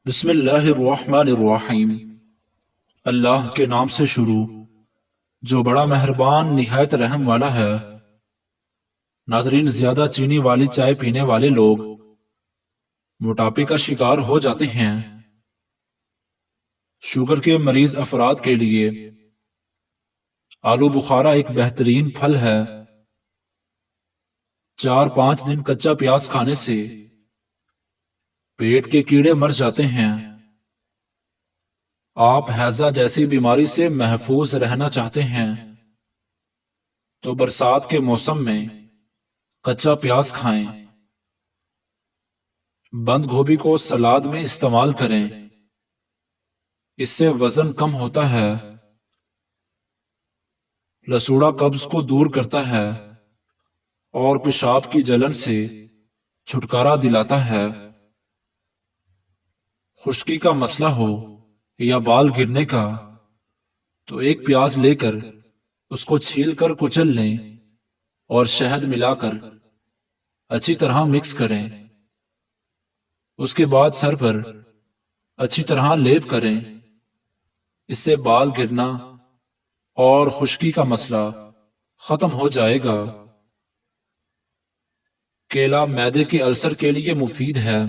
بسم اللہ الرحمن الرحیم۔ اللہ کے نام سے شروع جو بڑا مہربان نہایت رحم والا ہے۔ ناظرین، زیادہ چینی والی چائے پینے والے لوگ موٹاپے کا شکار ہو جاتے ہیں۔ شوگر کے مریض افراد کے لیے آلو بخارا ایک بہترین پھل ہے۔ 4-5 دن کچا پیاز کھانے سے پیٹ کے کیڑے مر جاتے ہیں۔ آپ ہیضہ جیسی بیماری سے محفوظ رہنا چاہتے ہیں تو برسات کے موسم میں کچا پیاز کھائیں۔ بند گوبھی کو سلاد میں استعمال کریں، اس سے وزن کم ہوتا ہے۔ لسوڑا قبض کو دور کرتا ہے اور پیشاب کی جلن سے چھٹکارا دلاتا ہے۔ خشکی کا مسئلہ ہو یا بال گرنے کا تو ایک پیاز لے کر اس کو چھیل کر کچل لیں اور شہد ملا کر اچھی طرح مکس کریں۔ اس کے بعد سر پر اچھی طرح لیپ کریں، اس سے بال گرنا اور خشکی کا مسئلہ ختم ہو جائے گا۔ کیلا معدے کے السر کے لیے مفید ہے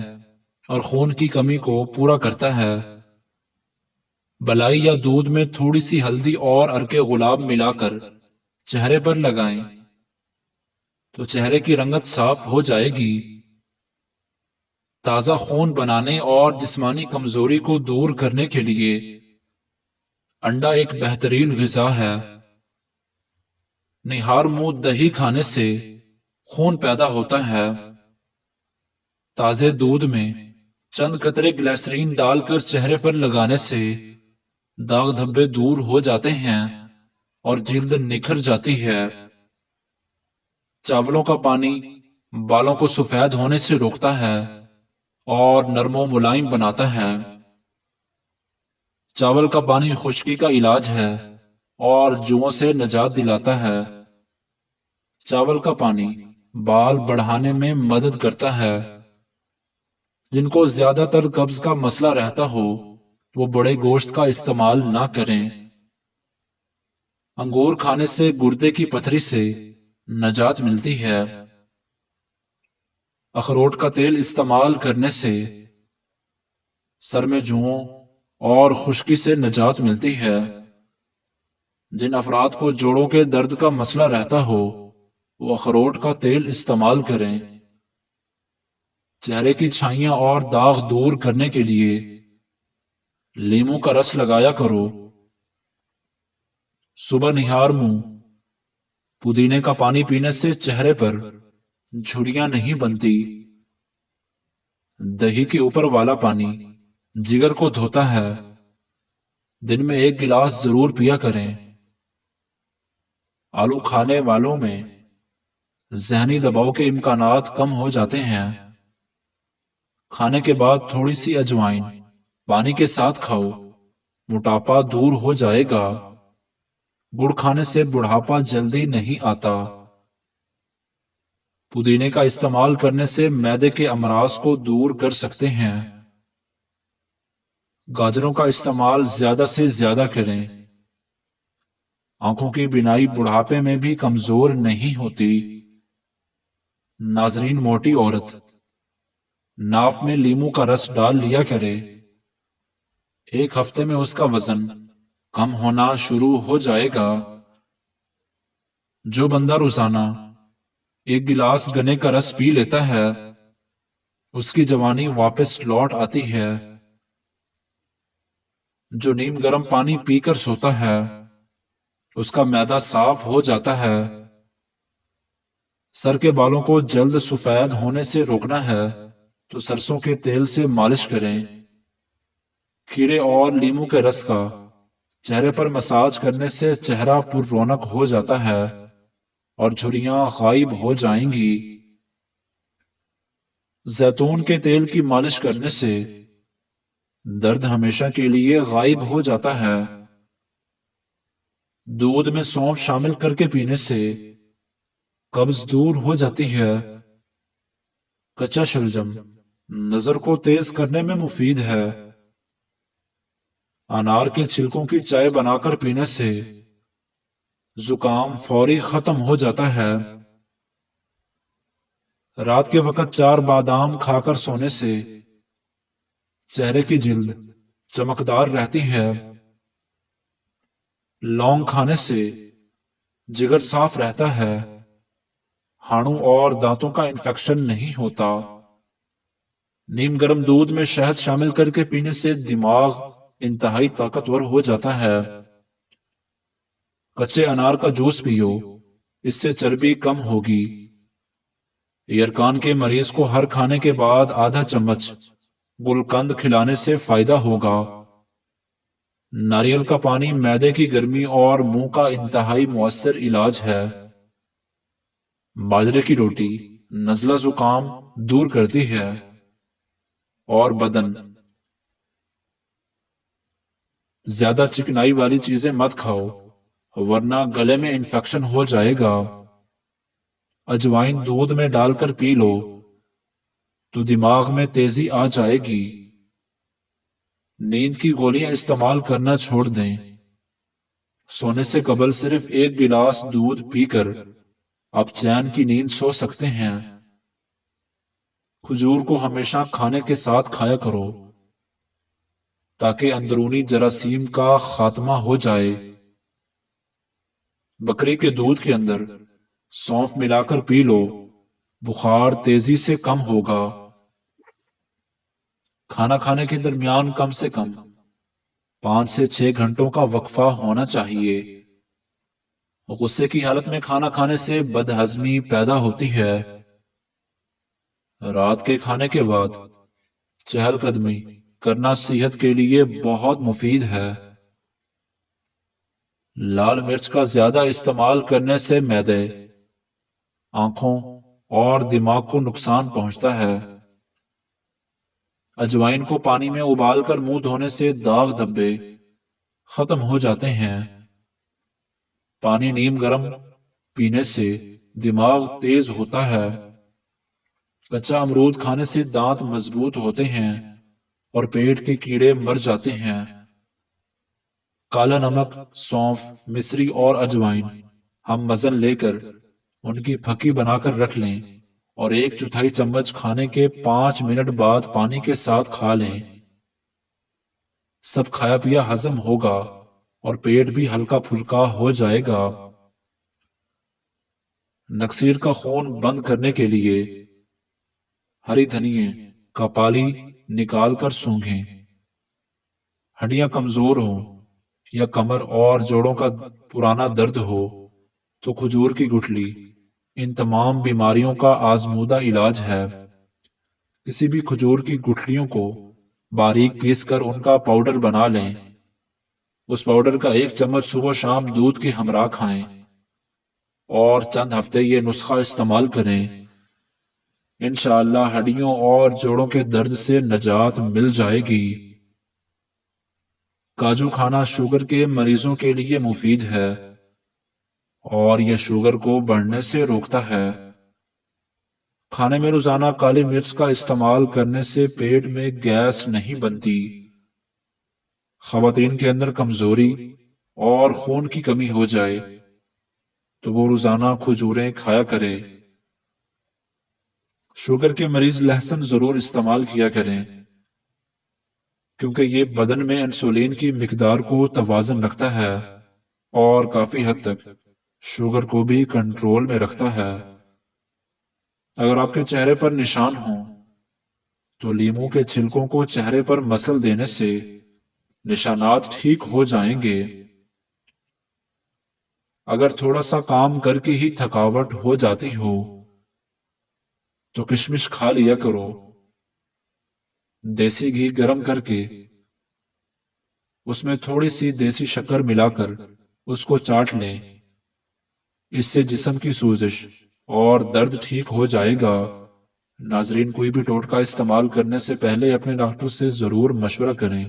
اور خون کی کمی کو پورا کرتا ہے۔ بلائی یا دودھ میں تھوڑی سی ہلدی اور عرق گلاب ملا کر چہرے پر لگائیں تو چہرے کی رنگت صاف ہو جائے گی۔ تازہ خون بنانے اور جسمانی کمزوری کو دور کرنے کے لیے انڈا ایک بہترین غذا ہے۔ نہار منہ دہی کھانے سے خون پیدا ہوتا ہے۔ تازے دودھ میں چند قطرے گلیسرین ڈال کر چہرے پر لگانے سے داغ دھبے دور ہو جاتے ہیں اور جلد نکھر جاتی ہے۔ چاولوں کا پانی بالوں کو سفید ہونے سے روکتا ہے اور نرم و ملائم بناتا ہے۔ چاول کا پانی خشکی کا علاج ہے اور جوؤں سے نجات دلاتا ہے۔ چاول کا پانی بال بڑھانے میں مدد کرتا ہے۔ جن کو زیادہ تر قبض کا مسئلہ رہتا ہو وہ بڑے گوشت کا استعمال نہ کریں۔ انگور کھانے سے گردے کی پتھری سے نجات ملتی ہے۔ اخروٹ کا تیل استعمال کرنے سے سر میں جوؤں اور خشکی سے نجات ملتی ہے۔ جن افراد کو جوڑوں کے درد کا مسئلہ رہتا ہو وہ اخروٹ کا تیل استعمال کریں۔ چہرے کی چھائیاں اور داغ دور کرنے کے لیے لیموں کا رس لگایا کرو۔ صبح نہار منہ پودینے کا پانی پینے سے چہرے پر جھریاں نہیں بنتی۔ دہی کے اوپر والا پانی جگر کو دھوتا ہے۔ دن میں 1 گلاس ضرور پیا کریں۔ آلو کھانے والوں میں ذہنی دباؤ کے امکانات کم ہو جاتے ہیں۔ کھانے کے بعد تھوڑی سی اجوائن پانی کے ساتھ کھاؤ، موٹاپا دور ہو جائے گا۔ گڑ کھانے سے بڑھاپا جلدی نہیں آتا۔ پودینے کا استعمال کرنے سے معدے کے امراض کو دور کر سکتے ہیں۔ گاجروں کا استعمال زیادہ سے زیادہ کریں۔ آنکھوں کی بینائی بڑھاپے میں بھی کمزور نہیں ہوتی۔ ناظرین، موٹی عورت ناف میں لیموں کا رس ڈال لیا کرے، 1 ہفتے میں اس کا وزن کم ہونا شروع ہو جائے گا۔ جو بندہ روزانہ 1 گلاس گنے کا رس پی لیتا ہے اس کی جوانی واپس لوٹ آتی ہے۔ جو نیم گرم پانی پی کر سوتا ہے اس کا معدہ صاف ہو جاتا ہے۔ سر کے بالوں کو جلد سفید ہونے سے روکنا ہے تو سرسوں کے تیل سے مالش کریں۔ کھیرے اور لیموں کے رس کا چہرے پر مساج کرنے سے چہرہ پر رونق ہو جاتا ہے اور جھریاں غائب ہو جائیں گی۔ زیتون کے تیل کی مالش کرنے سے درد ہمیشہ کے لیے غائب ہو جاتا ہے۔ دودھ میں سونف شامل کر کے پینے سے قبض دور ہو جاتی ہے۔ کچا شلجم نظر کو تیز کرنے میں مفید ہے۔ انار کے چھلکوں کی چائے بنا کر پینے سے زکام فوری ختم ہو جاتا ہے۔ رات کے وقت 4 بادام کھا کر سونے سے چہرے کی جلد چمکدار رہتی ہے۔ لونگ کھانے سے جگر صاف رہتا ہے، ہاڑوں اور دانتوں کا انفیکشن نہیں ہوتا۔ نیم گرم دودھ میں شہد شامل کر کے پینے سے دماغ انتہائی طاقتور ہو جاتا ہے۔ کچے انار کا جوس پیو، اس سے چربی کم ہوگی۔ یرکان کے مریض کو ہر کھانے کے بعد آدھا چمچ گلقند کھلانے سے فائدہ ہوگا۔ ناریل کا پانی معدے کی گرمی اور منہ کا انتہائی مؤثر علاج ہے۔ باجرے کی روٹی نزلہ زکام دور کرتی ہے اور بدن زیادہ چکنائی والی چیزیں مت کھاؤ ورنہ گلے میں انفیکشن ہو جائے گا۔ اجوائن دودھ میں ڈال کر پی لو تو دماغ میں تیزی آ جائے گی۔ نیند کی گولیاں استعمال کرنا چھوڑ دیں۔ سونے سے قبل صرف 1 گلاس دودھ پی کر آپ چین کی نیند سو سکتے ہیں۔ کھجور کو ہمیشہ کھانے کے ساتھ کھایا کرو تاکہ اندرونی جراثیم کا خاتمہ ہو جائے۔ بکری کے دودھ کے اندر سونف ملا کر پی لو، بخار تیزی سے کم ہوگا۔ کھانا کھانے کے درمیان کم سے کم 5 سے 6 گھنٹوں کا وقفہ ہونا چاہیے۔ غصے کی حالت میں کھانا کھانے سے بدہضمی پیدا ہوتی ہے۔ رات کے کھانے کے بعد چہل قدمی کرنا صحت کے لیے بہت مفید ہے۔ لال مرچ کا زیادہ استعمال کرنے سے معدے، آنکھوں اور دماغ کو نقصان پہنچتا ہے۔ اجوائن کو پانی میں ابال کر منہ دھونے سے داغ دھبے ختم ہو جاتے ہیں۔ پانی نیم گرم پینے سے دماغ تیز ہوتا ہے۔ کچا امرود کھانے سے دانت مضبوط ہوتے ہیں اور پیٹ کے کیڑے مر جاتے ہیں۔ کالا نمک، سونف، مصری اور اجوائن ہم مزن لے کر ان کی پھکی بنا کر رکھ لیں اور 1/4 چمچ کھانے کے 5 منٹ بعد پانی کے ساتھ کھا لیں۔ سب کھایا پیا ہضم ہوگا اور پیٹ بھی ہلکا پھلکا ہو جائے گا۔ نکسیر کا خون بند کرنے کے لیے ہری دھنیے کا پالی نکال کر سونگھیں۔ ہڈیاں کمزور ہوں یا کمر اور جوڑوں کا پرانا درد ہو تو کھجور کی گٹھلی ان تمام بیماریوں کا آزمودہ علاج ہے۔ کسی بھی کھجور کی گٹھلیوں کو باریک پیس کر ان کا پاؤڈر بنا لیں۔ اس پاؤڈر کا 1 چمچ صبح شام دودھ کے ہمراہ کھائیں اور چند ہفتے یہ نسخہ استعمال کریں۔ انشاءاللہ ہڈیوں اور جوڑوں کے درد سے نجات مل جائے گی۔ کاجو کھانا شوگر کے مریضوں کے لیے مفید ہے اور یہ شوگر کو بڑھنے سے روکتا ہے۔ کھانے میں روزانہ کالی مرچ کا استعمال کرنے سے پیٹ میں گیس نہیں بنتی۔ خواتین کے اندر کمزوری اور خون کی کمی ہو جائے تو وہ روزانہ کھجوریں کھایا کرے۔ شوگر کے مریض لہسن ضرور استعمال کیا کریں کیونکہ یہ بدن میں انسولین کی مقدار کو توازن رکھتا ہے اور کافی حد تک شوگر کو بھی کنٹرول میں رکھتا ہے۔ اگر آپ کے چہرے پر نشان ہوں تو لیموں کے چھلکوں کو چہرے پر مسل دینے سے نشانات ٹھیک ہو جائیں گے۔ اگر تھوڑا سا کام کر کے ہی تھکاوٹ ہو جاتی ہو تو کشمش کھا لیا کرو۔ دیسی گھی گرم کر کے اس میں تھوڑی سی دیسی شکر ملا کر اس کو چاٹ لیں۔ اس سے جسم کی سوزش اور درد ٹھیک ہو جائے گا۔ ناظرین، کوئی بھی ٹوٹکا استعمال کرنے سے پہلے اپنے ڈاکٹر سے ضرور مشورہ کریں۔